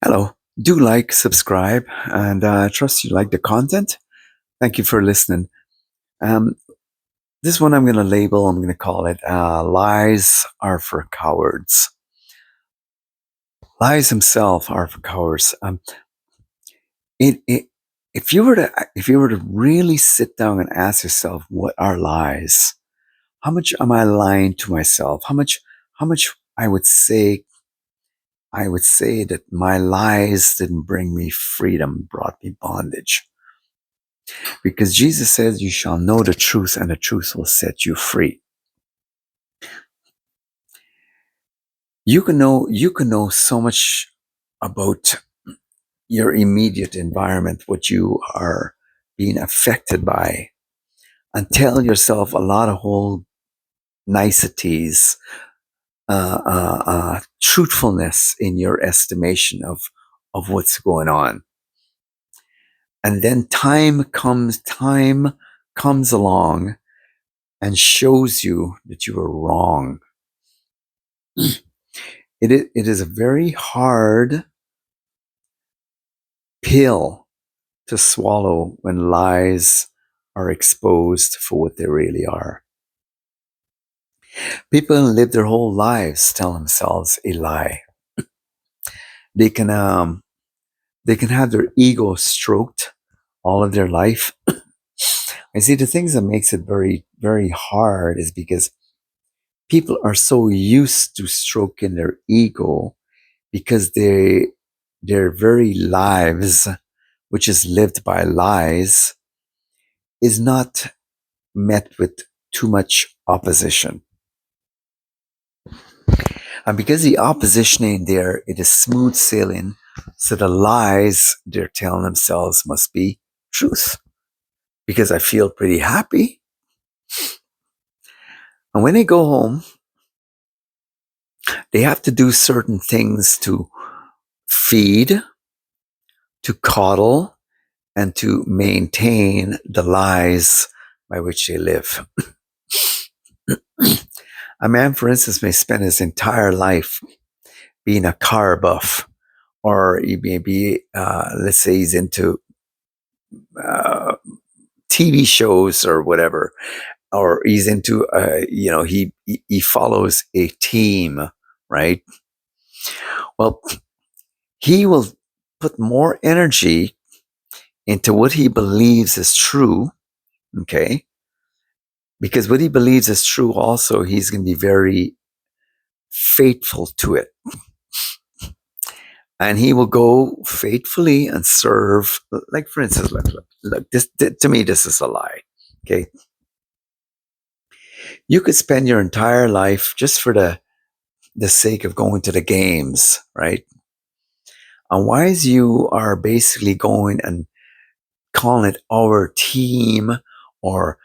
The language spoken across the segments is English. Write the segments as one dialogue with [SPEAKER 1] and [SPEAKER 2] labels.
[SPEAKER 1] Hello. Do like, subscribe, and I trust you like the content. Thank you for listening. Um, this one I'm going to label, I'm going to call it Lies Are for Cowards. Lies themselves are for cowards. It, it, if you were to really sit down and ask yourself, what are lies? How much am I lying to myself? How much I would say that my lies didn't bring me freedom, brought me bondage. Because Jesus says, you shall know the truth, and the truth will set you free. You can know so much about your immediate environment, what you are being affected by, and tell yourself a lot of whole niceties, truthfulness in your estimation of what's going on. And then time comes along and shows you that you were wrong. It is a very hard pill to swallow when lies are exposed for what they really are. People live their whole lives telling themselves a lie. They can they can have their ego stroked all of their life. I see the things that makes it very, very hard is because people are so used to stroking their ego because their very lives, which is lived by lies, is not met with too much opposition. And because the opposition ain't there, it is smooth sailing. So the lies they're telling themselves must be truth. Because I feel pretty happy. And when they go home, they have to do certain things to feed, to coddle, and to maintain the lies by which they live. A man, for instance, may spend his entire life being a car buff, or he may be, let's say, he's into uh, TV shows or whatever, or he's into, he follows a team, right? Well, he will put more energy into what he believes is true, okay? Because what he believes is true, also, he's going to be very faithful to it. And he will go faithfully and serve. Like, for instance, look, this, to me, this is a lie, okay? You could spend your entire life just for the sake of going to the games, right? And why is you are basically going and calling it our team, or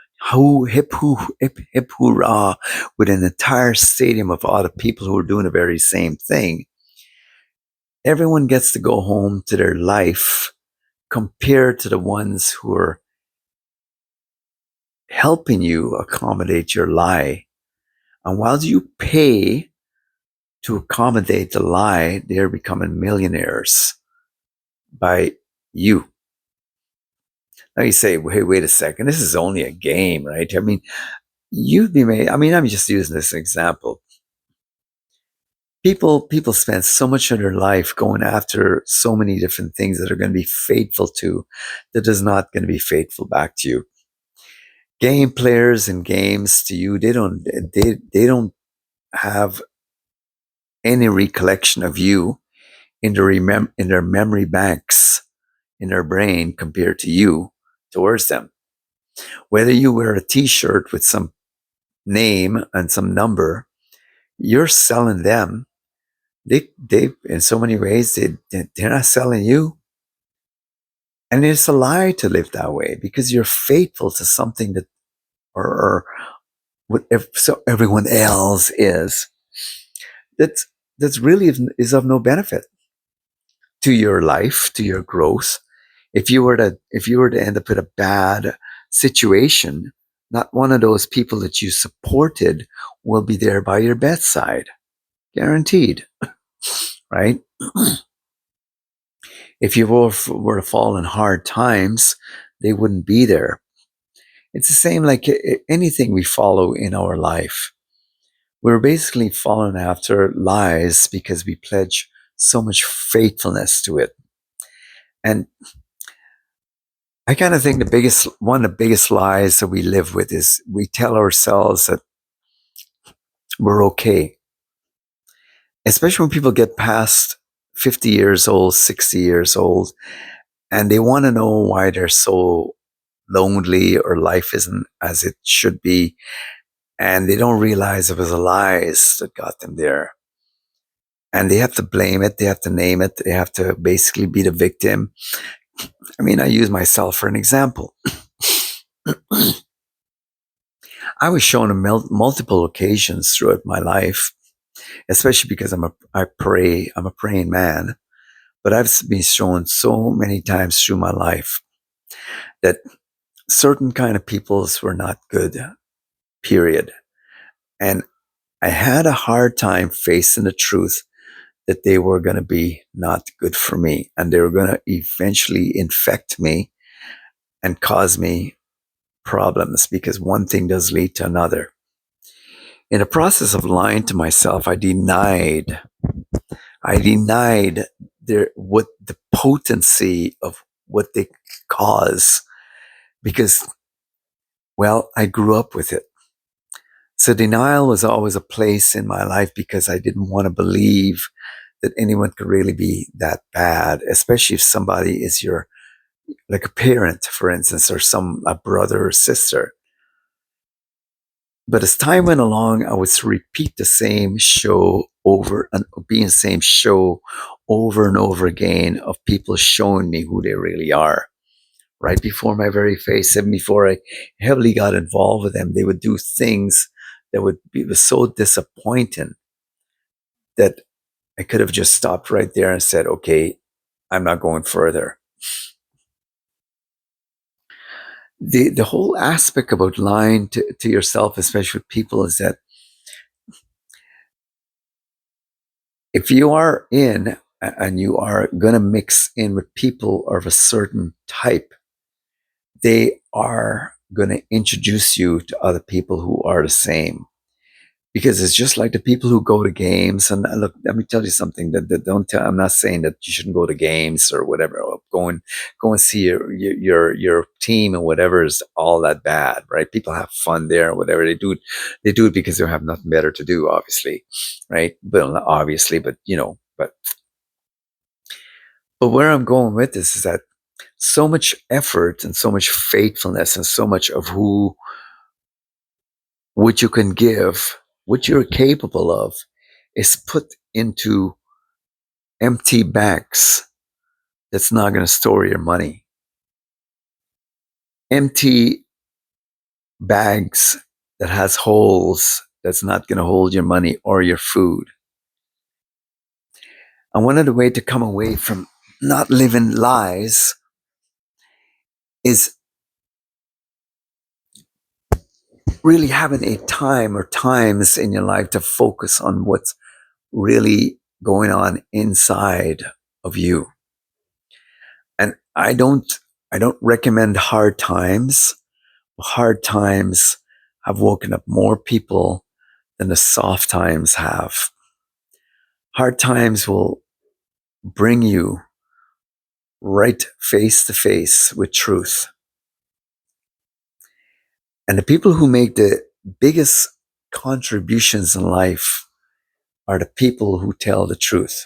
[SPEAKER 1] hip hip hoorah, with an entire stadium of other people who are doing the very same thing. Everyone gets to go home to their life compared to the ones who are helping you accommodate your lie. And while you pay to accommodate the lie, they're becoming millionaires by you. Now you say, wait a second, this is only a game, right? I mean, you'd be made. I mean, I'm just using this example. People spend so much of their life going after so many different things that are going to be faithful to, that is not going to be faithful back to you. Game players and games to you, they don't have any recollection of you in their memory banks in their brain compared to you towards them. Whether you wear a T-shirt with some name and some number, you're selling them. They in so many ways, they're not selling you. And it's a lie to live that way, because you're faithful to something that, or what so everyone else is, that's that's really is of no benefit to your life, to your growth. If you were to end up in a bad situation, not one of those people that you supported will be there by your bedside, guaranteed, right? If you were to fall in hard times, they wouldn't be there. It's the same like anything we follow in our life. We're basically following after lies because we pledge so much faithfulness to it. And I kind of think one of the biggest lies that we live with is we tell ourselves that we're okay, especially when people get past 50 years old, 60 years old, and they want to know why they're so lonely or life isn't as it should be. And they don't realize it was the lies that got them there. And they have to blame it, they have to name it, they have to basically be the victim. I mean, I use myself for an example. I was shown on multiple occasions throughout my life, especially because I pray, I'm a praying man, but I've been shown so many times through my life that certain kind of peoples were not good, period. And I had a hard time facing the truth that they were going to be not good for me and they were going to eventually infect me and cause me problems because one thing does lead to another. In the process of lying to myself, I denied what the potency of what they cause because, well, I grew up with it. So denial was always a place in my life because I didn't want to believe that anyone could really be that bad, especially if somebody is your, like a parent, for instance, or a brother or sister. But as time went along, I would repeat the same show over and be in the same show over and over again of people showing me who they really are. Right before my very face, even before I heavily got involved with them, they would do things that was so disappointing that I could have just stopped right there and said, okay, I'm not going further. The whole aspect about lying to yourself, especially with people, is that if you are in and you are going to mix in with people of a certain type, they are going to introduce you to other people who are the same. Because it's just like the people who go to games. And look, let me tell you something that don't tell. I'm not saying that you shouldn't go to games or whatever. Or go and see your team and whatever is all that bad, right? People have fun there, whatever they do. They do it because they have nothing better to do, obviously, right? Well, not obviously, but but where I'm going with this is that so much effort and so much faithfulness and so much of what you can give, what you're capable of, is put into empty banks that's not going to store your money. Empty bags that has holes that's not going to hold your money or your food. And one of the ways to come away from not living lies is really having a time or times in your life to focus on what's really going on inside of you. And I don't recommend hard times. Hard times have woken up more people than the soft times have. Hard times will bring you right face to face with truth. And the people who make the biggest contributions in life are the people who tell the truth.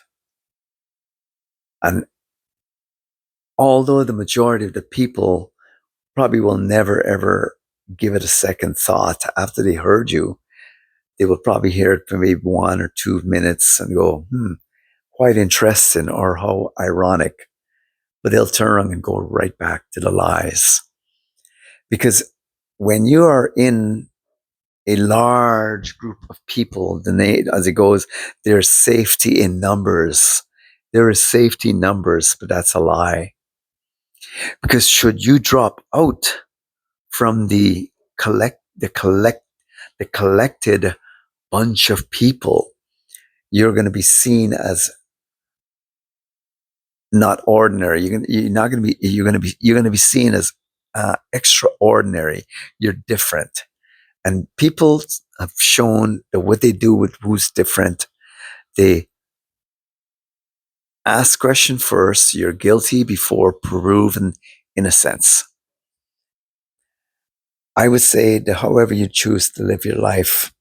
[SPEAKER 1] And although the majority of the people probably will never ever give it a second thought after they heard you, they will probably hear it for maybe 1 or 2 minutes and go, quite interesting or how ironic. But they'll turn around and go right back to the lies. Because when you are in a large group of people, as it goes, there's safety in numbers. There is safety in numbers, but that's a lie. Because should you drop out from the collected bunch of people, you're going to be seen as not ordinary. You're not going to be. You're going to be seen as extraordinary. You're different, and people have shown that what they do with who's different. They ask question first. You're guilty before proven innocence. I would say that however you choose to live your life,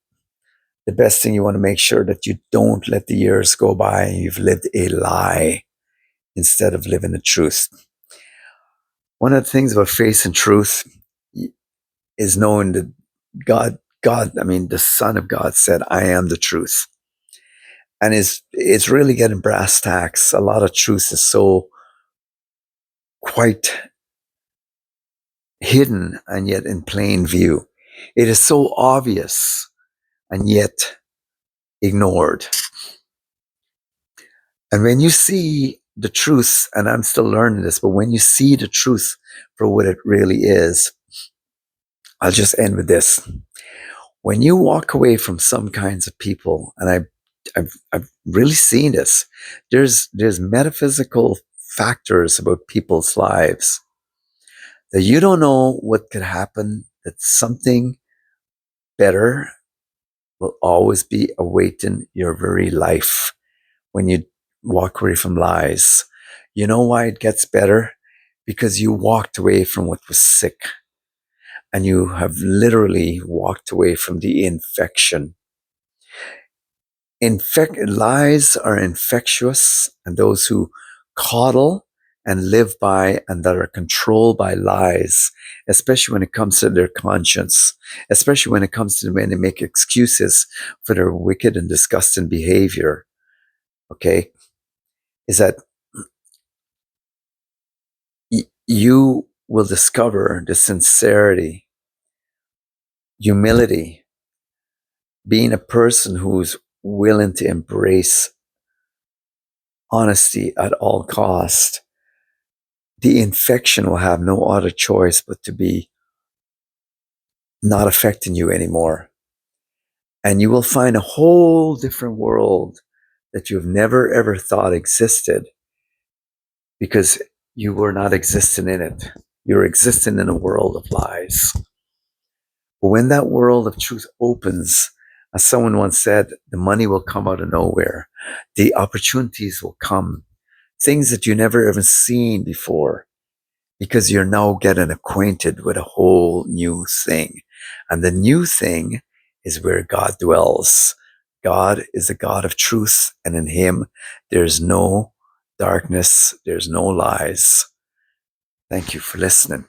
[SPEAKER 1] the best thing you want to make sure that you don't let the years go by and you've lived a lie instead of living the truth. One of the things about faith and truth is knowing that I mean, the Son of God said, I am the truth. And it's really getting brass tacks. A lot of truth is so quite hidden and yet in plain view. It is so obvious and yet ignored. And when you see the truth, and I'm still learning this, but when you see the truth for what it really is, I'll just end with this. When you walk away from some kinds of people, and I've really seen this, there's metaphysical factors about people's lives that you don't know what could happen, that something better will always be awaiting your very life when you walk away from lies. You know why it gets better? Because you walked away from what was sick and you have literally walked away from the infection. Lies are infectious, and those who coddle and live by and that are controlled by lies, especially when it comes to their conscience, especially when it comes to when they make excuses for their wicked and disgusting behavior, okay, is that you will discover the sincerity, humility, being a person who's willing to embrace honesty at all cost. The infection will have no other choice but to be not affecting you anymore. And you will find a whole different world that you've never ever thought existed because you were not existing in it. You're existing in a world of lies. But when that world of truth opens, as someone once said, the money will come out of nowhere. The opportunities will come. Things that you never even seen before, because you're now getting acquainted with a whole new thing. And the new thing is where God dwells. God is a God of truth, and in Him there's no darkness, there's no lies. Thank you for listening.